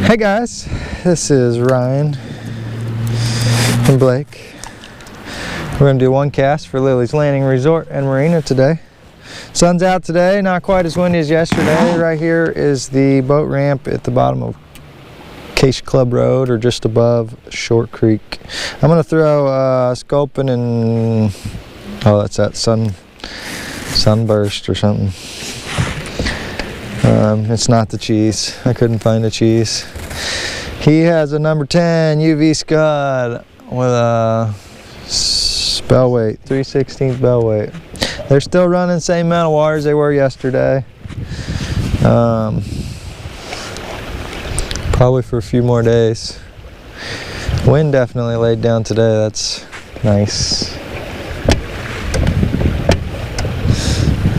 Hey guys, this is Ryan and Blake. We're going to do one cast for Lilleys Landing Resort and Marina today. Sun's out today, not quite as windy as yesterday. Right here is the boat ramp at the bottom of Acacia Club Road, or just above Short Creek. I'm going to throw Sculpin and, oh, that's that sunburst or something. It's not the cheese. I couldn't find a cheese. He has a number 10 UV Scud with a bell weight, 3/16 bell weight. They're still running same amount of water as they were yesterday. Probably for a few more days. Wind definitely laid down today. That's nice.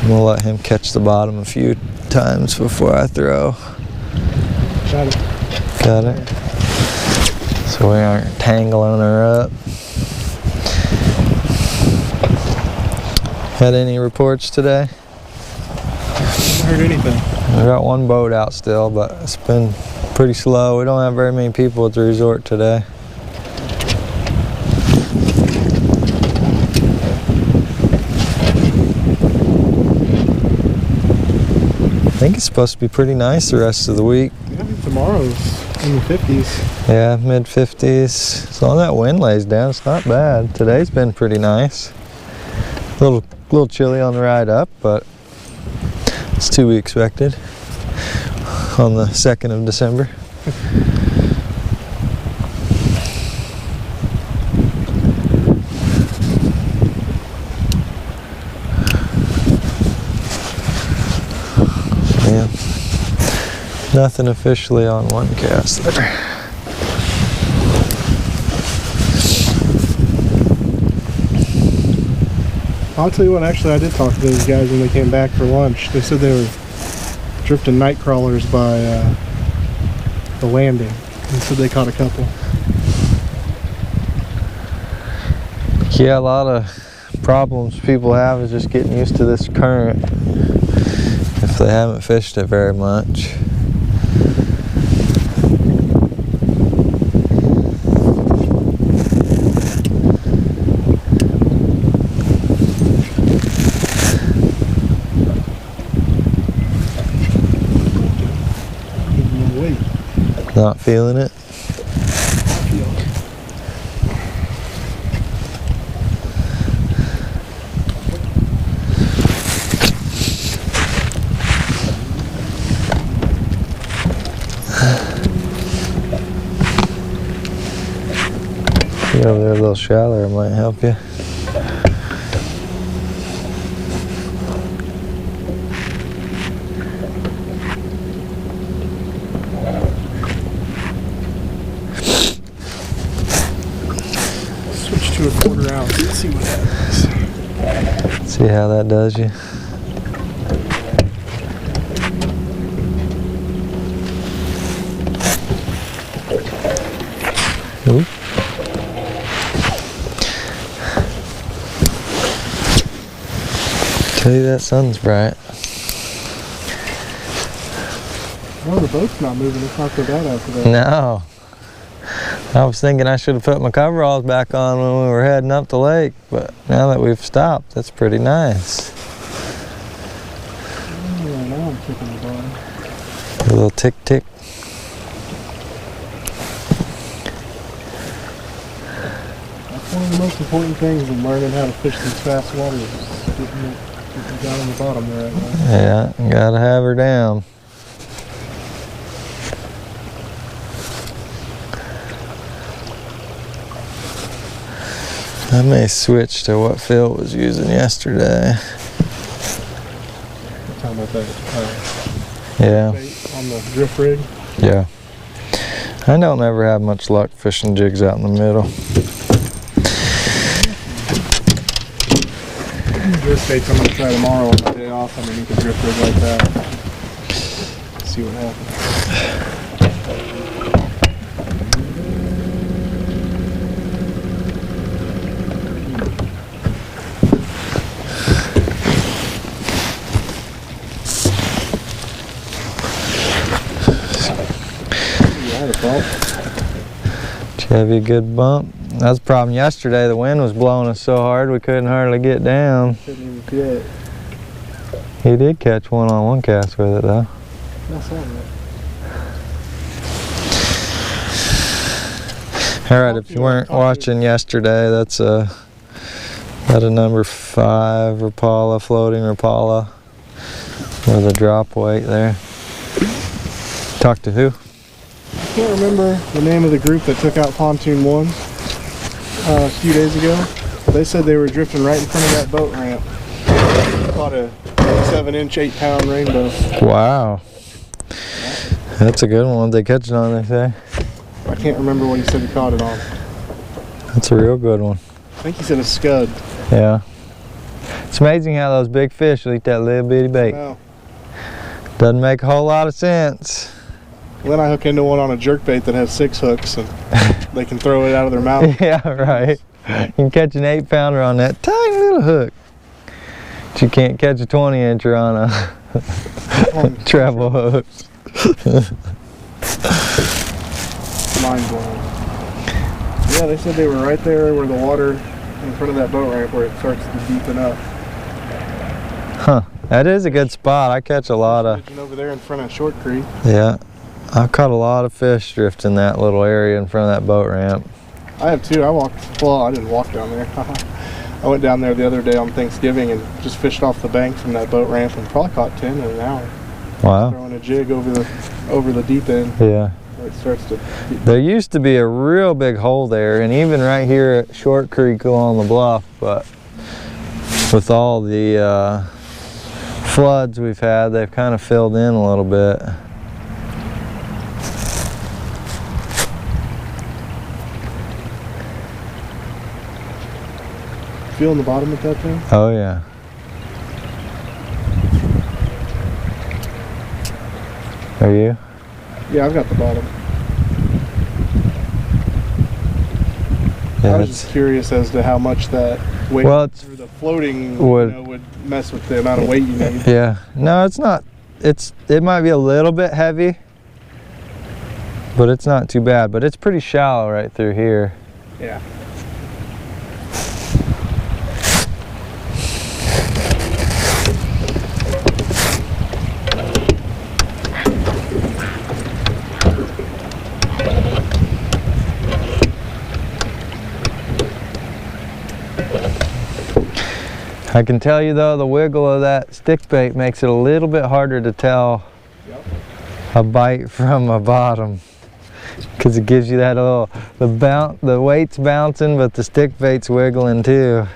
We'll let him catch the bottom a few times before I throw. Got it. Got it. So we aren't tangling her up. Had any reports today? Haven't heard anything. We got one boat out still, but it's been pretty slow. We don't have very many people at the resort today. I think it's supposed to be pretty nice the rest of the week. Yeah, tomorrow's in the 50s. Yeah, mid 50s. As long as that wind lays down, it's not bad. Today's been pretty nice. A little chilly on the ride up, but it's to be expected on the 2nd of December. Yeah, nothing officially on one cast there. I'll tell you what, actually I did talk to those guys when they came back for lunch. They said they were drifting night crawlers by the landing. They said they caught a couple. Yeah, a lot of problems people have is just getting used to this current if they haven't fished it very much. Not feeling it? Get over there a little shallower, it might help you. Switch to a quarter ounce. Let's see what happens. See how that does you. Ooh. Tell you that sun's bright. Well, the boat's not moving. It's not so bad after that. No. I was thinking I should have put my coveralls back on when we were heading up the lake, but now that we've stopped, that's pretty nice. Yeah, now I'm kicking the bottom. A little tick tick. That's one of the most important things in learning how to fish these fast waters. Getting down on the bottom there right now. Yeah, gotta have her down. I may switch to what Phil was using yesterday. What time about that? Yeah. On the drift rig? Yeah. I don't ever have much luck fishing jigs out in the middle. Drift baits I'm going to try tomorrow on my day off underneath a drift rig like that. See what happens. had a bump. Did you have a good bump? That was the problem yesterday. The wind was blowing us so hard we couldn't hardly get down. Couldn't even get. He did catch one on one cast with it though. That's all right. All right, if you weren't watching yesterday, that's a number 5 Rapala, floating Rapala with a drop weight there. Talk to who? I can't remember the name of the group that took out pontoon 1 a few days ago. They said they were drifting right in front of that boat ramp. Caught a 7-inch, 8-pound rainbow. Wow. That's a good one. What'd they catch it on, they say? I can't remember what he said he caught it on. That's a real good one. I think he said a scud. Yeah. It's amazing how those big fish will eat that little bitty bait. Wow. Doesn't make a whole lot of sense. Well, then I hook into one on a jerkbait that has 6 hooks and they can throw it out of their mouth. Yeah, right. You can catch an 8-pounder on that tiny little hook. But you can't catch a 20-incher on a treble hook. Mind blowing. Yeah, they said they were right there where the water in front of that boat ramp where it starts to deepen up. Huh. That is a good spot. I catch a lot of... Over there in front of Short Creek. Yeah. I've caught a lot of fish drifting that little area in front of that boat ramp. I have too. I didn't walk down there. I went down there the other day on Thanksgiving and just fished off the bank from that boat ramp and probably caught 10 in an hour. Wow. Throwing a jig over the deep end. Yeah. Where it starts to... There used to be a real big hole there, and even right here at Short Creek along the bluff, but with all the floods we've had, they've kind of filled in a little bit. Feeling the bottom at that thing? Oh yeah. Are you? Yeah, I've got the bottom. Yeah, I was just curious as to how much that weight or the floating would mess with the amount of weight you need. Yeah. No, it's not. It might be a little bit heavy, but it's not too bad. But it's pretty shallow right through here. Yeah. I can tell you though, the wiggle of that stick bait makes it a little bit harder to tell a bite from a bottom, because it gives you that little, the weight's bouncing but the stick bait's wiggling too.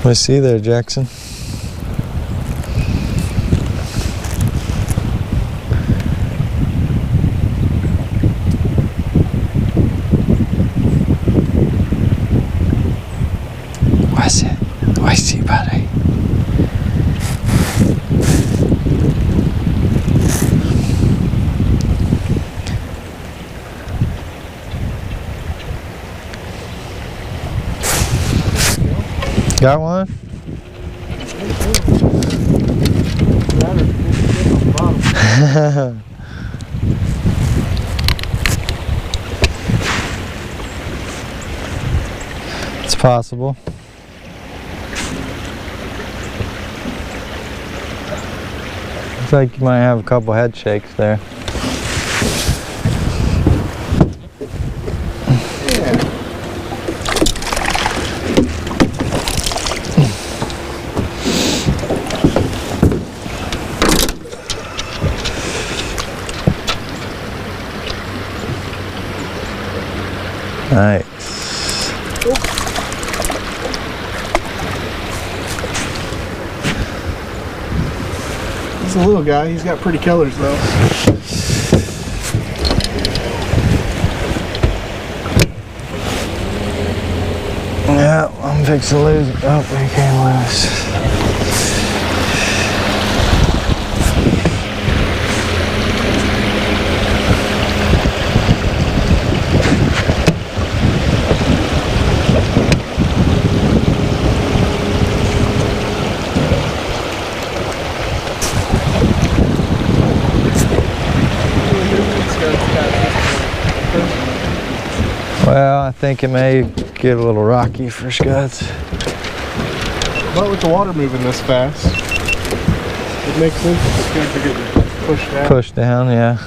I see there, Jackson. What's it? I see, buddy. Got one? It's possible. Looks like you might have a couple head shakes there. Nice. He's a little guy. He's got pretty colors though. Yeah, I'm fixing to lose it. Oh, he came loose. Well, I think it may get a little rocky for scuds. But with the water moving this fast, it makes sense that the scuds are getting pushed down. Pushed down, yeah.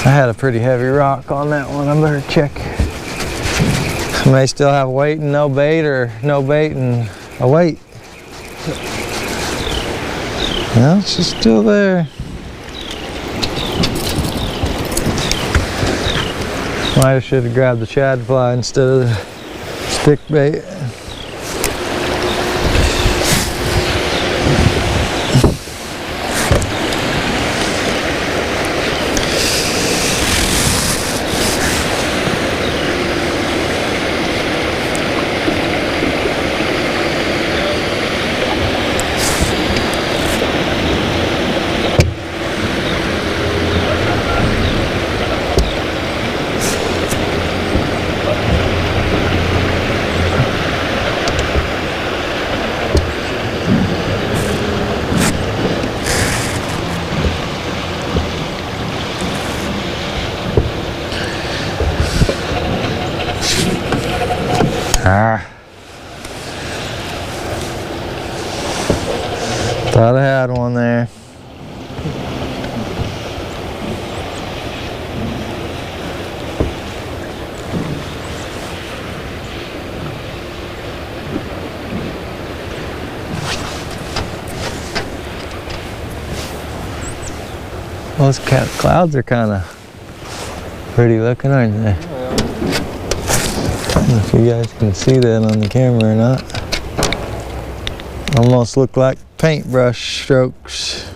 I had a pretty heavy rock on that one. I better check. I may still have weight and no bait, or no bait and a weight. No, it's just still there. Might have should have grabbed the shad fly instead of the stick bait. Thought I had one there. Those clouds are kind of pretty looking, aren't they? I don't know if you guys can see that on the camera or not. Almost look like paintbrush strokes.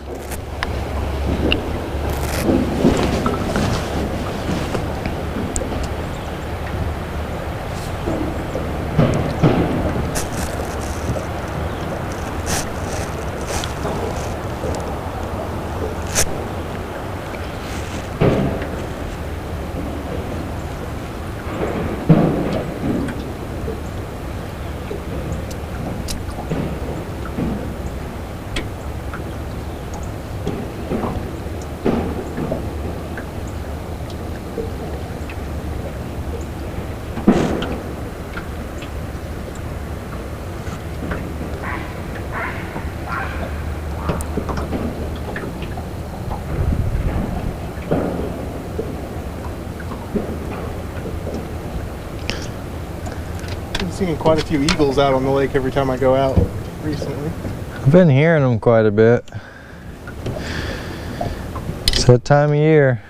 I've seen quite a few eagles out on the lake every time I go out recently. I've been hearing them quite a bit. It's that time of year.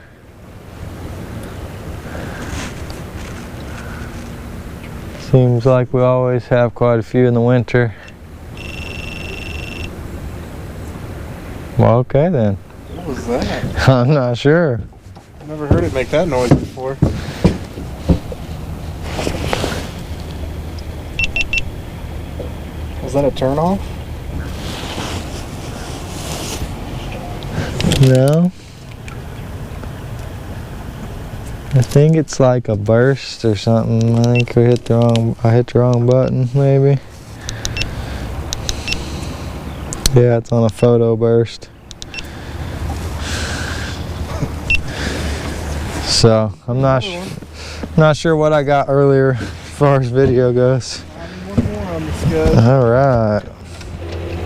Seems like we always have quite a few in the winter. Well, okay then. What was that? I'm not sure. I've never heard it make that noise before. Was that a turn-off? No. I think it's like a burst or something. I think I hit the wrong button, maybe. Yeah, it's on a photo burst. So I'm not sure what I got earlier as far as video goes. One more on the scud. All right.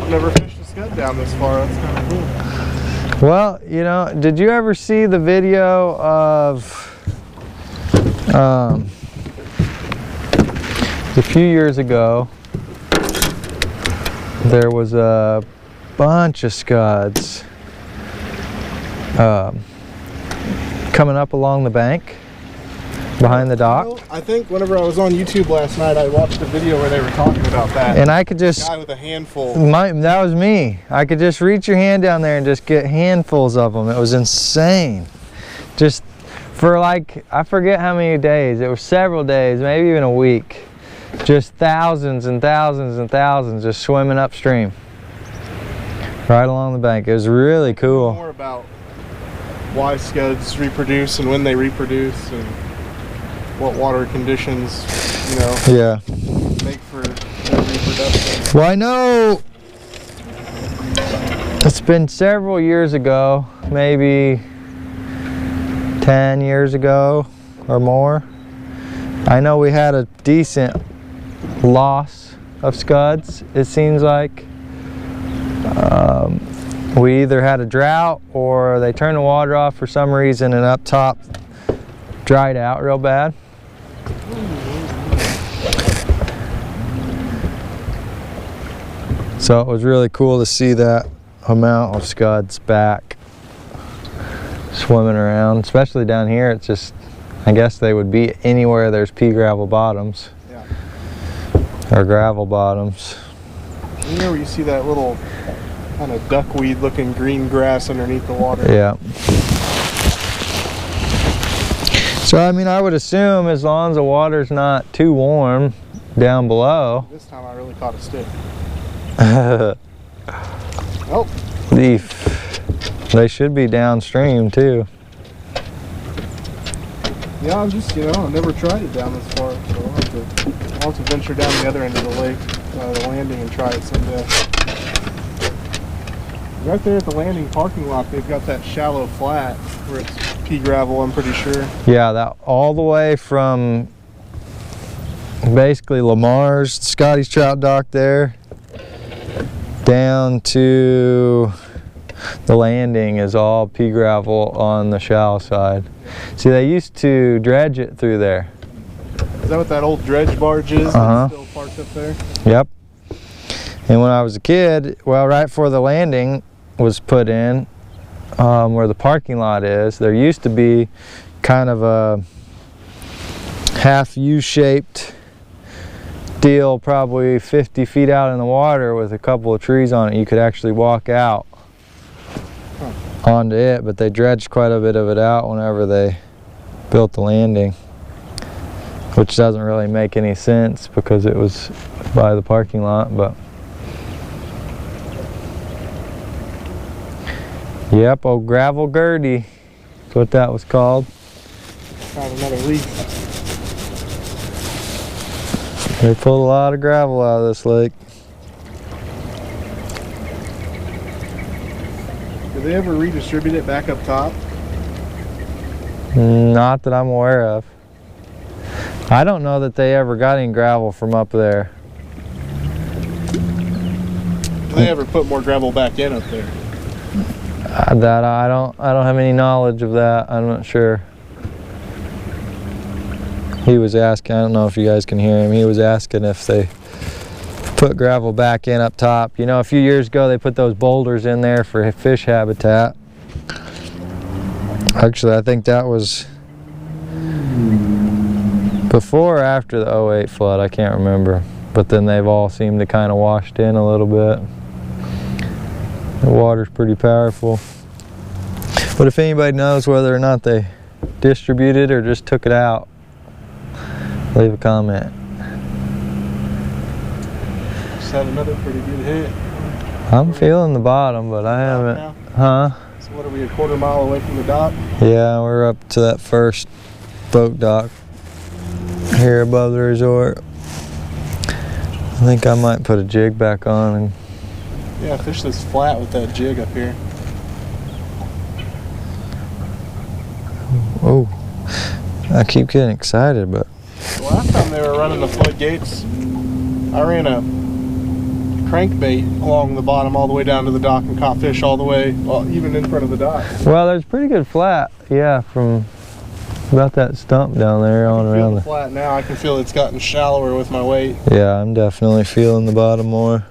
I've never fished a scud down this far. That's kind of cool. Well, you know, did you ever see the video of a few years ago? There was a bunch of scuds coming up along the bank, behind the dock. I think whenever I was on YouTube last night, I watched a video where they were talking about that. And I could just... guy with a handful. That was me. I could just reach your hand down there and just get handfuls of them. It was insane. Just for like, I forget how many days. It was several days, maybe even a week. Just thousands and thousands and thousands just swimming upstream. Right along the bank. It was really cool. More about why scuds reproduce and when they reproduce and what water conditions, you know, yeah, make for their reproduction. Well, I know it's been several years ago, maybe 10 years ago or more. I know we had a decent loss of scuds, it seems like. We either had a drought or they turned the water off for some reason and up top dried out real bad. So it was really cool to see that amount of scuds back swimming around, especially down here. It's just, I guess they would be anywhere there's pea gravel bottoms. Yeah. Or gravel bottoms. You know where you see that little kind of duckweed looking green grass underneath the water? Yeah. So I mean, I would assume as long as the water's not too warm down below. This time I really caught a stick. Oh. They should be downstream too. Yeah, I'm just, I've never tried it down this far, so I'll have to venture down the other end of the lake, the landing, and try it someday. Right there at the landing parking lot, they've got that shallow flat where it's pea gravel, I'm pretty sure. Yeah, that all the way from basically Lamar's, Scotty's trout dock there, down to the landing is all pea gravel on the shallow side. See, they used to dredge it through there. Is that what that old dredge barge is that's still parked up there? Yep. And when I was a kid, well, right before the landing was put in, where the parking lot is, there used to be kind of a half U-shaped deal, probably 50 feet out in the water with a couple of trees on it. You could actually walk out onto it, but they dredged quite a bit of it out whenever they built the landing, which doesn't really make any sense because it was by the parking lot. But yep, old gravel Gertie, that's what that was called. Found another leaf. They pulled a lot of gravel out of this lake. Did they ever redistribute it back up top? Not that I'm aware of. I don't know that they ever got any gravel from up there. Did they ever put more gravel back in up there? That I don't have any knowledge of that. I'm not sure. He was asking, I don't know if you guys can hear him, he was asking if they put gravel back in up top. You know, a few years ago they put those boulders in there for fish habitat. Actually, I think that was before or after the 08 flood, I can't remember. But then they've all seemed to kind of washed in a little bit. The water's pretty powerful. But if anybody knows whether or not they distributed or just took it out, leave a comment. Just had another pretty good hit. I'm feeling the bottom, but I haven't. Now? Huh? So what are we, a quarter mile away from the dock? Yeah, we're up to that first boat dock here above the resort. I think I might put a jig back on and yeah, fish this flat with that jig up here. oh, I keep getting excited, but The last time they were running the floodgates, I ran a crankbait along the bottom all the way down to the dock and caught fish all the way, well, even in front of the dock. well, there's pretty good flat, yeah, from about that stump down there on around the flat now. I can feel it's gotten shallower with my weight. Yeah, I'm definitely feeling the bottom more.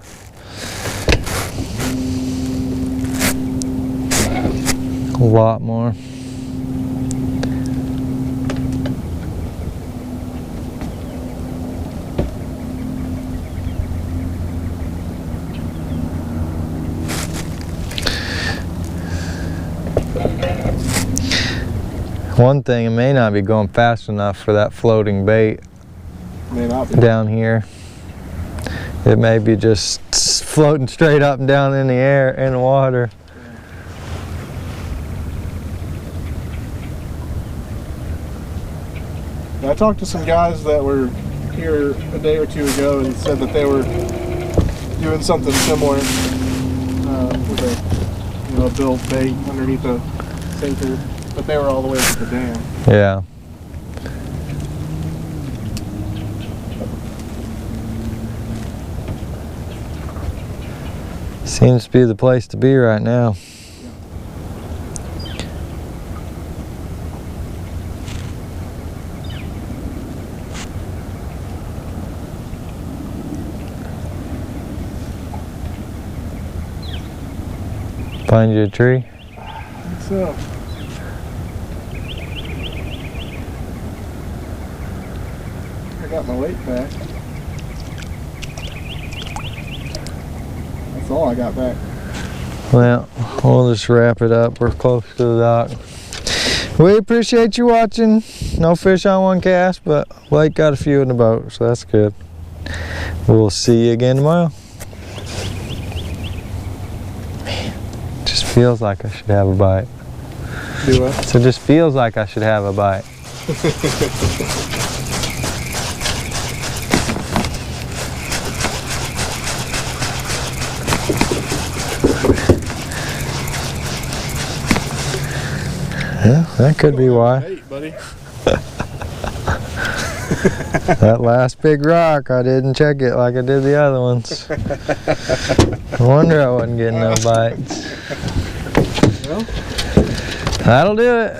A lot more. One thing, it may not be going fast enough for that floating bait May not be. down here. It may be just floating straight up and down in the air, in the water. I talked to some guys that were here a day or two ago and said that they were doing something similar with a built bait underneath a sinker, but they were all the way up at the dam. Yeah. Seems to be the place to be right now. Find you a tree? I think so. I got my weight back. That's all I got back. Well, we'll just wrap it up. We're close to the dock. We appreciate you watching. No fish on one cast, but Blake got a few in the boat, so that's good. We'll see you again tomorrow. Just feels like I should have a bite. Do what? So it just feels like I should have a bite. Yeah, that could be why. Bait, buddy. That last big rock, I didn't check it like I did the other ones. No wonder I wasn't getting no bites. Well, That'll do it.